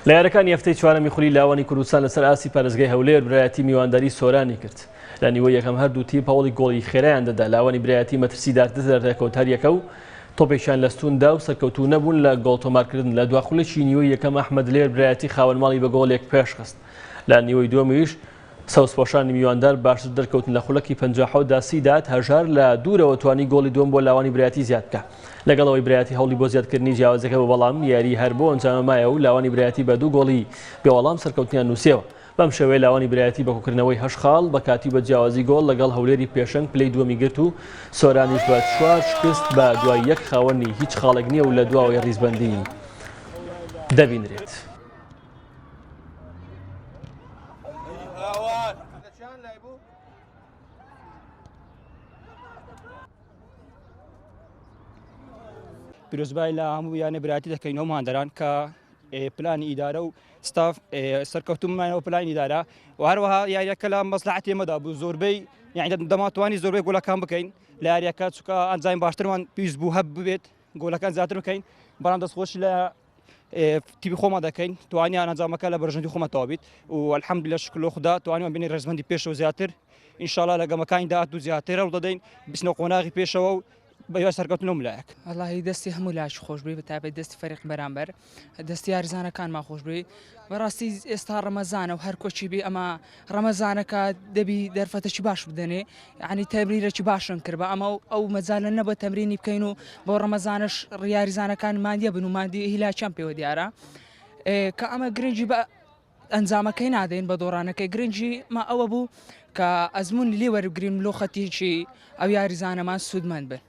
لە یاریەکانی هەفتەی چوارەمی خولی لاوانی کوردستان لەسەر ئاسی پارێزگای هەولێر برایەتی میوانداری سۆرانی کرد. لە نیوەی یەکەم هەردوو تیم هەوڵی گۆڵی خێرایان دەدا. لاوانی برایەتی مەترسیدارتر دەرکەوت هەریەکە و تۆپێکیان لە ستوندا و سەرکەوتوو نەبوون لە گۆڵ تۆمارکردن. لە دواخولێکی نیوەی یەکەم ئەحمەد لێر برایەتی خاوەن ماڵی بە گۆڵێک پێش خست. لە نیوەی دووەمیش سەوسپۆشانی میواندار باشتر دەرکەوتن لە خولەکی 57 سیدات هەژار لە دوورەوە توانی گۆڵی دووەم بۆ لاوانی برایەتی زیاد بکە. لەگەڵەوەی برایەتی هەوڵی بۆ زیادکردنی جیاوازەکە بە بەڵام یاری هەر بۆ ئەنجامە مایە و لاوانی برایەتی بە دوو گۆڵی بێوەڵام سەرکەوتنیان نووسیەوە. بەم شێوەیە لاوانی برایەتی بە کۆکردنەوەی 8 خاڵ بە کاتی بە جیاوازی گۆڵ لەگەڵ هەولێری پێشەنگ پلەی دووەمی گرت و سۆرانیش بە 4 شکست بە دوای یەک خاوەنی هیچ خاڵێک نییە و لە دواوەی ڕیزبەندی دەبینرێت. پیرۆزبای لە هەموو یانە برایەتی دەکەینەوە ماندەران کە پلانی ئیدارە و ستاف سەرکەوتوممانەوە پلانی ئیدارە و هەروەها یاریەکە لە مەسلحەتی ئێمەدا بوو زۆربەی یعنی دەماتوانی زۆربەی گۆڵەکان بکەین لە یاریەکە چونکە ئەنجام باشترمان پێویست بوو هەب ببێت گۆڵەکان زیاتر بکەین بەڵام دەستخۆش لە تیبی خۆمان دەکەین توانیان ئەنجامەکە لە بەرژەندی خۆمە تەواو بیت و الحەمدولillah شکر لۆ خوددا توانیمان بینی ڕێزبەندی پێشەوە زیاتر ئینشاءالله لە گەمەکانیدا هاتوو زیاتر هەوڵ دەدەین بچنە قۆناغی پێشەوە و بەیوە سەرکەوتن لەو ملایەک. وەڵاهی دەستی هەموو لاش خۆشببی بەتابەت دەستی فەریق بەرامبەر دەستی یاریزانەکانمان خۆشببی بەڕاستی ئێستا ڕەمەزانە و هەر کۆچی بێ ئەمە ڕەمەزانەکە دەبی دەرفەتەکی باش بدەنێ یعنی تەمرینێکی باشن کرد بە ئەمە ئەو مەجالە نەبە تەمرینی بکەین و بۆ ڕەمەزانش یاریزانەکان مادیە بن و مادی هیلاچیان پێوە دیارە کە ئەمە گرنگی بە ئەنجامەکەی نادەین بە دۆڕانەکەی گرنگی ما ئەوە بوو کە ئەزمون لێ وەرگرین لۆ خەتیکی ئەو یاریزانەمان سوودمەند بن.